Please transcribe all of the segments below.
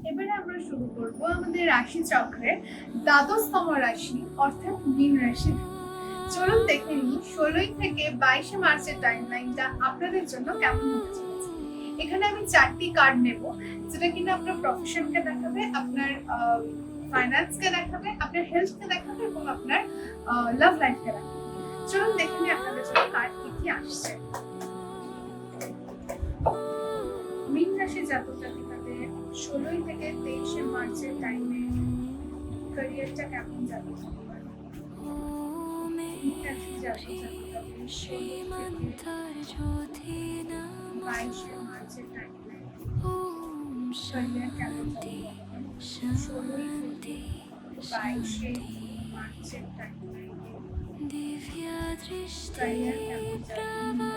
এবারে আমরা শুরু করব আমাদের রাশি চক্রের দ্বাদশতম রাশি অর্থাৎ মীন রাশি। চলুন দেখে নিই 16 থেকে 22 মার্চের টাইমলাইনটা আপনাদের জন্য কেমন হতে চলেছে। এখানে আমি 4টি কার্ড নেব, যেটা কিনা আপনার প্রফেশনকে দেখাবে, আপনার ফাইন্যান্সকে দেখাবে, আপনার হেলথকে দেখাবে এবং আপনার লাভ লাইফকে দেখাবে। চলুন দেখে নিই আপনাদের জন্য কার্ড কি আসছে। মীন রাশি জাতক জাতিকাদের 16 থেকে 23 মার্চের টাইমে ক্যারিয়ারটা কেমন যাবে? মীন রাশি জাতক জাতিকাদের 16 থেকে 22 মার্চের টাইমে ক্যারিয়ার কেমন যাবে? 16 থেকে 22 মার্চের টাইমে ক্যারিয়ার কেমন যাবে?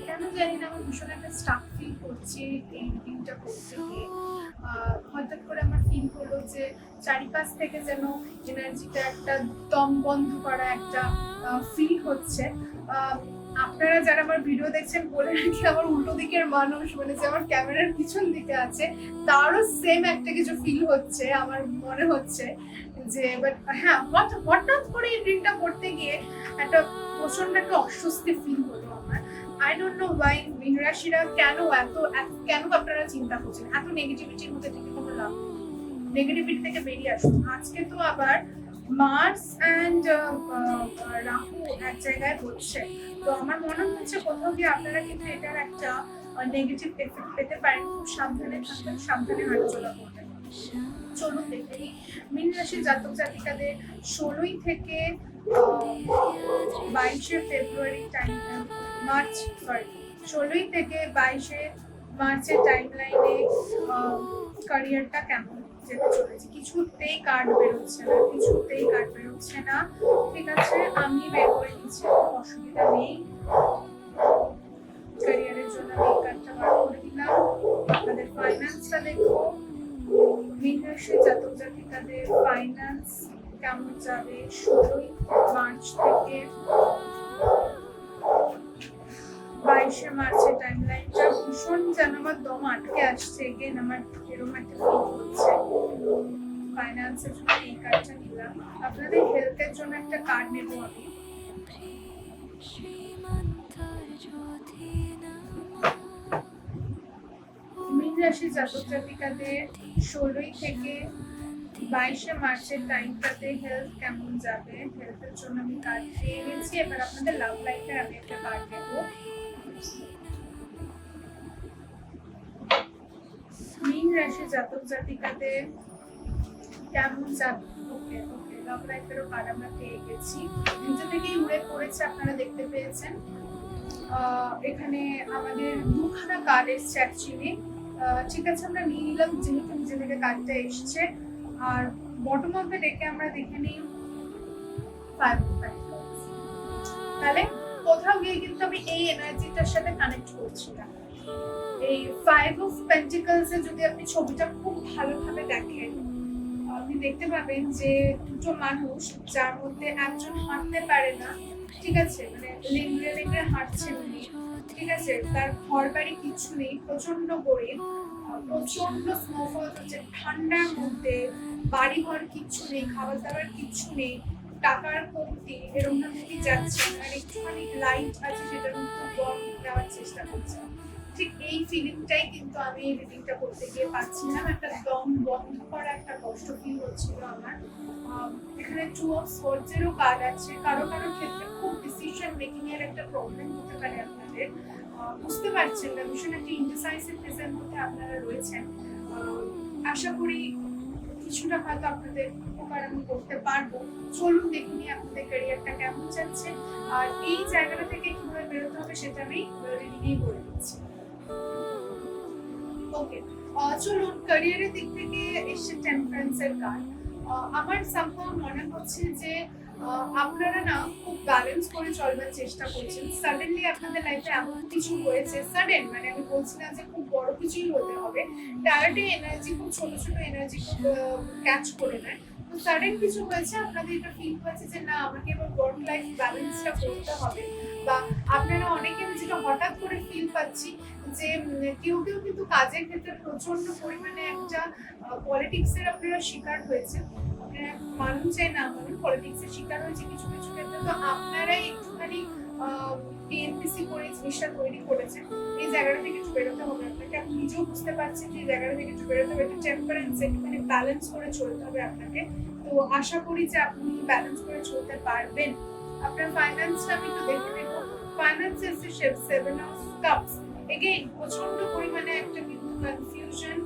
কেন জানি না আমার ভীষণ একটা স্টাক ফিল করছি এই রিডিংটা করতে গিয়ে। হঠাৎ করে আমার ফিল হলো যে চারিপাশ থেকে যেন এনার্জিটা একটা দম বন্ধ করা একটা ফিল হচ্ছে। আপনারা যারা আমার ভিডিও দেখছেন বলে রাখি, আমার উল্টো দিকের মানুষ মানে যে আমার ক্যামেরার পিছন দিকে আছে তারও সেম একটা কিছু ফিল হচ্ছে, আমার মনে হচ্ছে যে বাট হ্যাঁ হঠাৎ করে এই রিডিংটা করতে গিয়ে একটা প্রচন্ড একটা অস্বস্তি ফিল হলো আমার। আই ডোন্ট নো ওয়াই মীন রাশিরা কেন আপনারা চিন্তা করছেন এত নেগেটিভিটির মধ্যে থেকে কোনো লাভ, নেগেটিভিটি থেকে বেরিয়ে আসুন। আজকে তো আবার মার্স অ্যান্ড রাহু এক জায়গায় হচ্ছে, তো আমার মনে হচ্ছে কোথাও গিয়ে আপনারা কিন্তু এটার একটা নেগেটিভ এফেক্ট পেতে পারেন। খুব সাবধানে থাকবেন, সাবধানে হাঁটাচলা করবেন। চলুন দেখে নিই মীন রাশির জাতক জাতিকাদের 16 থেকে 22 ফেব্রুয়ারি টাইম মার্চ 16 থেকে 22 মার্চের টাইমলাইনে ক্যারিয়ারটা কেমন যেতে চলেছে। কিছুতেই কার্ড বেরোচ্ছে না, ঠিক আছে আমি বের করে নিচ্ছি, অসুবিধা নেই। ক্যারিয়ারের জন্য আমি কার্ডটা বার করে দিলাম। আপনাদের ফাইন্যান্সটা দেখো, মীন রাশির জাতক জাতিকাদের ফাইন্যান্স কেমন যাবে 16 মার্চ থেকে 22 মার্চের টাইমলাইনটা। ভীষণ যেন আমার দম আটকে আসছে, এগেন আমার এরকম একটা ফিল হচ্ছে। ফাইন্যান্সের জন্য এই কার্ডটা নিলাম। আপনাদের হেলথের জন্য একটা কার্ড নেব আমি। মীন রাশি জাতক জাতিকাদের 16 থেকে 22 মার্চের টাইমটাতে হেলথ কেমন যাবে, হেলথের জন্য আমি কার্ড পেয়ে গেছি। এবার আপনাদের লাভ লাইফের আমি একটা কার্ড নেব। মীন রাশি জাতক জাতিকাদের কেমন যাবে? ওকে লাভ লাইফেরও কার্ড আমরা পেয়ে গেছি। নিচে থেকেই উড়ে পড়েছে, আপনারা দেখতে পেয়েছেন। এখানে আমাদের দুখানা কার্ড এসছে অ্যাকচুয়ালি, ঠিক আছে আমরা নিয়ে নিলাম যেহেতু নিচে থেকে কার্ডটা এসছে। আর বটম অফ দ্য ডেকে আমরা দেখে নিই 5 অফ পেন্টিকলস। তাহলে কোথাও গিয়ে কিন্তু আমি এই এনার্জিটার সাথে কানেক্ট করছি না। এই 5 অফ পেন্টিকলস এ যদি আপনি ছবিটা খুব ভালোভাবে দেখেন, আপনি দেখতে পাবেন যে দুটো মানুষ যার মধ্যে একজন হাঁটতে পারে না, ঠিক আছে মানে লেংড়ে হাঁটছেন উনি, ঠিক আছে তার ঘর বাড়ি কিছু নেই, প্রচন্ড গরিব, প্রচন্ড স্নোফল হচ্ছে, ঠান্ডার মধ্যে বাড়ি ঘর কিচ্ছু নেই, খাবার দাবার কিচ্ছু নেই, টাকার কমতি, এরকম ভাবে যাচ্ছে আর একটুখানি লাইট আছে সেটার মধ্যে গরম নেওয়ার চেষ্টা করছে। ঠিক এই ফিলিংটাই কিন্তু আমি এই রিডিংটা করতে গিয়ে পাচ্ছিলাম, একটা দম বন্ধ করা একটা কষ্ট ফিল হচ্ছিল আমার। এখানে 2 অফ সোর্ডস এরও কার্ড আছে। কারো ক্ষেত্রে খুব ডিসিশন মেকিং এর একটা প্রবলেম হতে পারে আপনাদের, বুঝতে পারছেন না, ভীষণ একটা ইনডিসাইসিভ ফেজের মধ্যে আপনারা রয়েছেন। আশা করি কিছুটা হয়তো আপনাদের উপকার আমি করতে পারবো। চলুন দেখে নিই আপনাদের ক্যারিয়ারটা কেমন যাচ্ছে আর এই জায়গাটা থেকে কিভাবে বেরোতে হবে সেটা আমি রিডিংই বলে দিচ্ছি। ওকে চলুন, ক্যারিয়ারের দিক থেকে এসছে টেম্পারেন্সের কার্ড। আমার সামহাও মনে হচ্ছে যে আপনারা না খুব ব্যালেন্স করে চলবার চেষ্টা করছেন। সাডেনলি আপনাদের লাইফে এমন কিছু হয়েছে, সাডেন মানে আমি বলছি না যে খুব বড় কিছুই হতে হবে, ডাইরেক্টলি এনার্জি খুব ছোট এনার্জি খুব ক্যাচ করে নেয়। তো সাডেন কিছু হয়েছে, আপনাদের এটা ফিল হয়েছে যে না আমাকে এবার ওয়ার্ক লাইফ ব্যালেন্সটা করতে হবে, বা আপনারা অনেকে যেটা হঠাৎ করে ফিল পাচ্ছি যে কেউ কিন্তু কাজের ক্ষেত্রে প্রচন্ড পরিমাণে একটা পলিটিক্সের আপনারা শিকার হয়েছে, আপনারা মানুষ চাই না মানুষ পলিটিক্সের শিকার হয়েছে কিছু কিছু ক্ষেত্রে, তো আপনারাই একটুখানি পিএনপিসি করে জিনিসটা তৈরি করেছেন। এই জায়গাটা থেকে একটু বেরোতে হবে আপনাকে, আপনি নিজেও বুঝতে পারছেন যে এই জায়গাটা থেকে একটু বেরোতে হবে, একটু টেম্পারেন্স একটুখানি ব্যালেন্স করে চলতে হবে আপনাকে। তো আশা করি যে আপনি ব্যালেন্স করে চলতে পারবেন। আপনার ফাইন্যান্সটা আমি একটু দেখে নেব। Finance is the seven of cups. Again প্রচন্ড পরিমাণে একটা কিন্তু কনফিউশন,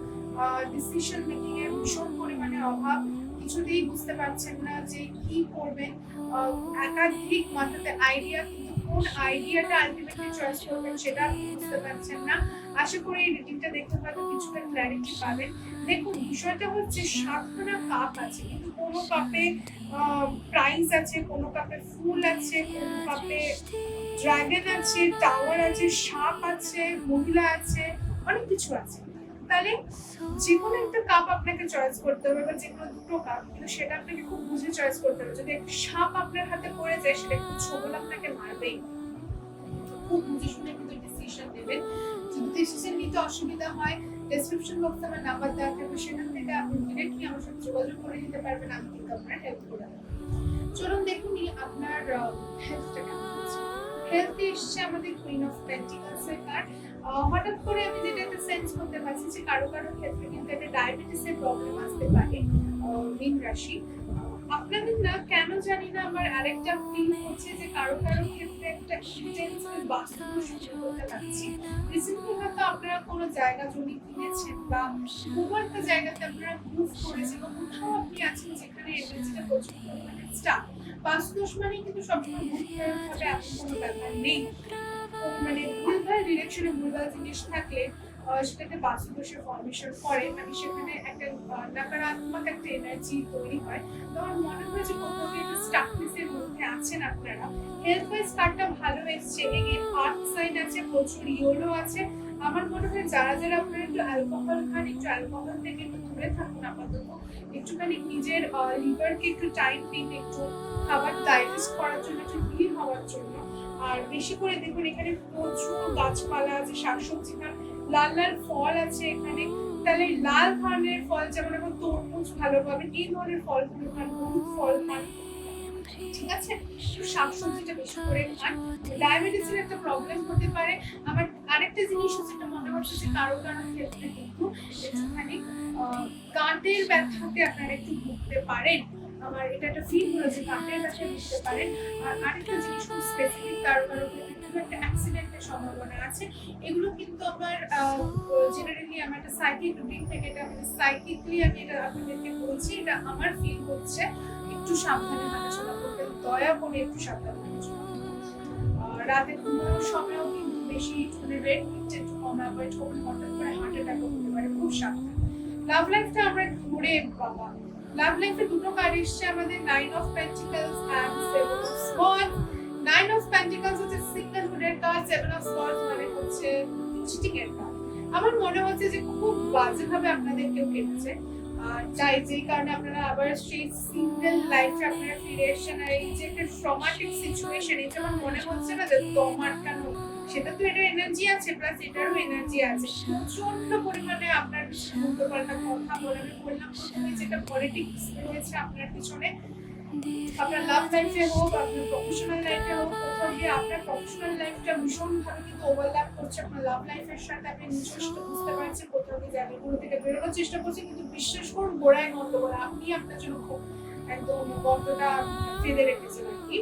ডিসিশন মেকিং এর ভীষণ পরিমাণে অভাব, কিছুতেই বুঝতে পারছেন না যে কি করবেন, একাধিক মাথাতে আইডিয়া, কিন্তু কোন আইডিয়াটা আলটিমেটলি চয়েস করবেন সেটা বুঝতে পারছেন না। আশা করি এই রিডিংটা দেখতে হয়তো কিছুটা ক্ল্যারিটি পাবেন। দেখুন বিষয়টা হচ্ছে 7খানা কাপ আছে, কিন্তু কোনো কাপে প্রাইজ আছে, কোনো কাপে ফুল আছে, কোনো কাপে ড্রাগন আছে, টাওয়ার আছে, সাপ আছে, মহিলা আছে, অনেক কিছু আছে। তাহলে যে কোনো একটা কাপ আপনাকে চয়েস করতে হবে, বা যে কোনো দুটো কাপ, কিন্তু সেটা আপনাকে খুব বুঝে চয়েস করতে হবে। যদি একটা সাপ আপনার হাতে পড়ে যায় সেটা একটু ছোবল আপনাকে মারবেই, খুব বুঝে শুনে কিন্তু ডিসিশন নেবেন। যদি ডিসিশন নিতে অসুবিধা হয়, ডেসক্রিপশন বক্সে আমার নাম্বার দেওয়া থাকবে, সেখান থেকে আপনি ডিরেক্টলি আমার সাথে যোগাযোগ করে নিতে পারবেন, আমি কিন্তু আপনার হেল্প করে দেবো। চলুন দেখুন আপনার হেলথটা কেমন আছে। হেলথে এসছে আমাদের কুইন অফ পেন্টিকলস এর কার্ড। হঠাৎ করে আমি যেটা একটা সেন্স করতে পারছি যে কারো কারো ক্ষেত্রে কিন্তু একটা ডায়াবেটিসের প্রবলেম আসতে পারে মীন রাশি। আপনাদের না কেন জানি না আমার আরেকটা ফিল হচ্ছে যে কারো কারো ক্ষেত্রে একটা ইন্টেন্স বাস্তব শুরু করতে পারছি। রিসেন্টলি হয়তো আপনারা কোনো জায়গা জমি কিনেছেন, বা কোনো একটা জায়গাতে আপনারা মুভ করেছেন, বা কোথাও আপনি আছেন যেখানে এনার্জিটা প্রচুর পরিমাণে স্টাক। বাস্তুদোষ মানে কিন্তু সবসময় ভুলভাবে এমন কোনো ব্যাপার নেই, মানে ভুলভাল ডিরেকশনে ভুলভাল জিনিস থাকলে সেটাতে বাস্তুদোষের ফর্মেশন করে, মানে সেখানে একটা নকারাত্মক একটা এনার্জি তৈরি হয়। তো আমার মনে হয় যে কোথাও একটা স্টাকনেসের মধ্যে আছেন আপনারা। হেলথ ওয়াইজ কার্ডটা ভালো এসছে, এগেইন আর্থ সাইন আছে, প্রচুর ইয়েলো আছে। আমার মনে হয় যারা যারা আপনারা একটু অ্যালকোহল খান, একটু অ্যালকোহল থেকে একটু দূরে থাকুন আপাতত, একটুখানি নিজের লিভারকে একটু টাইম দিন, একটু খাবার ডাইজেস্ট করার জন্য, একটু হিল হওয়ার জন্য। আর বেশি করে দেখুন এখানে প্রচুর গাছপালা আছে, শাকসবজি খান, লাল লাল ফল আছে এখানে, তাহলে লাল ধরনের ফল যেমন এখন তরমুজ ভালো পাবেন, এই ধরনের ফলগুলো খান, হলুদ ফল খান, ঠিক আছে? শাকসবজিটা বেশি করে খান। ডায়াবেটিসের একটা প্রবলেম হতে পারে। আমার আরেকটা জিনিস যেটা মনে হচ্ছে যে কারো কারো ক্ষেত্রে কিন্তু একটুখানি গাঁটের ব্যথাতে আপনারা একটু ভুগতে পারেন। আমার এটা একটা ফিল হলো যে গাঁটের ব্যথায় ভুগতে পারেন। আর আরেকটা জিনিস খুব স্পেসিফিক, কারো কারো ক্ষেত্রে কিন্তু একটা অ্যাক্সিডেন্টের সম্ভাবনা আছে। এগুলো কিন্তু আমার জেনারেলি আমার একটা সাইকিক রুটিন থেকে, এটা আমি সাইকিকলি আমি এটা আপনাদেরকে বলছি, এটা আমার ফিল হচ্ছে। একটু সাবধানে হাঁটাচলা করতে, দয়া করে একটু সাবধানে হাঁটাচলা করতে। রাতে ঘুমানোর সময়ও কিন্তু বেশি একটুখানি রেড মিট একটু কম অ্যাভয়েড করুন, হঠাৎ করে হার্ট অ্যাটাক হতে পারে, খুব সাবধান। লাভ লাইফটা আমরা ঘুরে বাবা, লাভ লাইফে দুটো কার্ড এসছে আমাদের, 9 of pentacles and 7 of swords. 9 of pentacles হচ্ছে সিঙ্গেল হুডের কার্ড, 7 অফ সোয়ার্ডস মানে হচ্ছে চিটিং এর কার্ড। আমার মনে হচ্ছে যে খুব বাজেভাবে আপনাদের কেউ কেটেছে, তাই যেই কারণে আপনারা আবার সেই সিঙ্গেল লাইফে আপনারা ফিরে এসেছেন। আর এই যে একটা ট্রমাটিক সিচুয়েশন, এটা আমার মনে হচ্ছে না যে দম আটকানো, সেটা তো এটা এনার্জি আছে, প্লাস এটারও এনার্জি আছে। প্রচন্ড পরিমাণে আপনার পিছনে উল্টোপাল্টা কথা বলে, আমি বললাম প্রথমে যেটা পলিটিক্স রয়েছে আপনার পিছনে, আপনার লাভ লাইফে হোক, আপনার প্রফেশনাল লাইফে হোক, কোথাও গিয়ে আপনার প্রফেশনাল লাইফটা ভীষণভাবে কিন্তু ওভারল্যাপ করছে আপনার লাভ লাইফের সাথে। আপনি নিজস্ব বুঝতে পারছেন কোথাও গিয়ে জায়গাগুলো থেকে বেরোনোর চেষ্টা করছেন, কিন্তু বিশ্বাস করুন গোড়ায় গন্ডগোল, আপনি আপনার জন্য খুব একদম গর্তটা ফেলে রেখেছেন আর কি।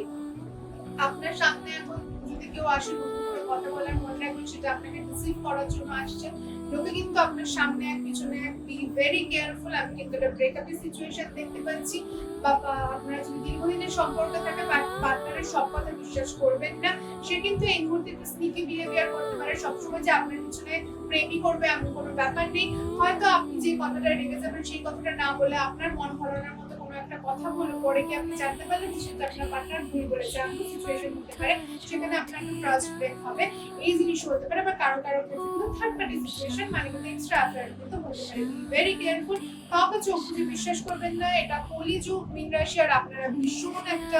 আপনার সামনে এখন যদি কেউ আসে নতুন করে কথা বলার, মনে রাখবেন সেটা আপনাকে রিসিভ করার জন্য আসছে। লোকে কিন্তু আপনার সামনে এক পিছনে এক, বি ভেরি কেয়ারফুল। আমি কিন্তু একটা ব্রেকআপের সিচুয়েশন দেখতে পাচ্ছি, বা আপনারা যদি দীর্ঘদিনের সম্পর্ক থাকে, পার্টনারের সব কথা বিশ্বাস করবেন না। সে কিন্তু এই মুহূর্তে একটু স্নিকি বিহেভিয়ার করতে পারে, সবসময় যে আপনার পিছনে প্রেমই করবে এমন কোনো ব্যাপার নেই। হয়তো আপনি যে কথাটা রেখে যাবেন সেই কথাটা না বলে আপনার মন ভরানোর মতো কোনো একটা কথা বলে পরে কি আপনি জানতে পারলেন যে সেটা আপনার পার্টনার ভুল বলেছে, এমন সিচুয়েশন হতে পারে সেখানে আপনার একটা ট্রাস্ট ব্রেক হবে, এই জিনিসও হতে পারে। বা কারো কারো ক্ষেত্রে কিন্তু থার্ড পার্টি সিচুয়েশন মানে কিন্তু এক্সট্রা অ্যাফেয়ার কিন্তু হতে পারে। ভেরি কেয়ারফুল, কাউকে চোখ বুজে বিশ্বাস করবেন না। এটা কলিযুগ মীন রাশি, আর আপনারা ভীষণ একটা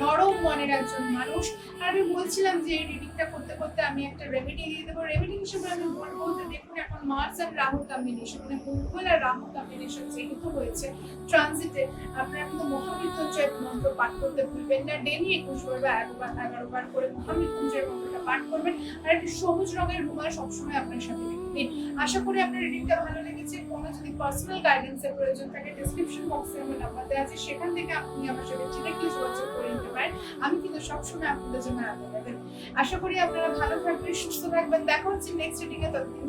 নরম মনের একজন মানুষ। আর আমি বলছিলাম যে এই রিডিংটা করতে করতে আমি একটা রেমেডি দিয়ে দেবো। রেমেডি হিসেবে আমি বলবো যে দেখুন এখন মার্স আর রাহু কম্বিনেশন, মানে মঙ্গল আর রাহু কম্বিনেশন যেহেতু হয়েছে ট্রানজিটে, আপনারা কিন্তু মহামৃত্যুঞ্জয় মন্ত্র পাঠ করতে ভুলবেন না। ডেলি 21 বার বা 11 বার করে মহামৃত্যুঞ্জয় মন্ত্রটা পাঠ করবেন। আর একটা সবুজ রঙের রুমাল সবসময় আপনার সাথে রেখে। আশা করি আপনার রিডিংটা ভালো লেগেছে। কোনো যদি পার্সোনাল গাইডেন্সের প্রয়োজন থাকে ডেসক্রিপশন বক্সে আমার নাম্বার দেওয়া আছে, সেখান থেকে আপনি আমার সাথে ডিরেক্টলি যোগাযোগ করে নিতে পারেন। আমি কিন্তু সবসময় আপনাদের জন্য অ্যাভেলেবেল। আশা করি আপনারা ভালো থাকবেন, সুস্থ থাকবেন। দেখা হচ্ছে নেক্সট রিডিংয়ে। ততদিন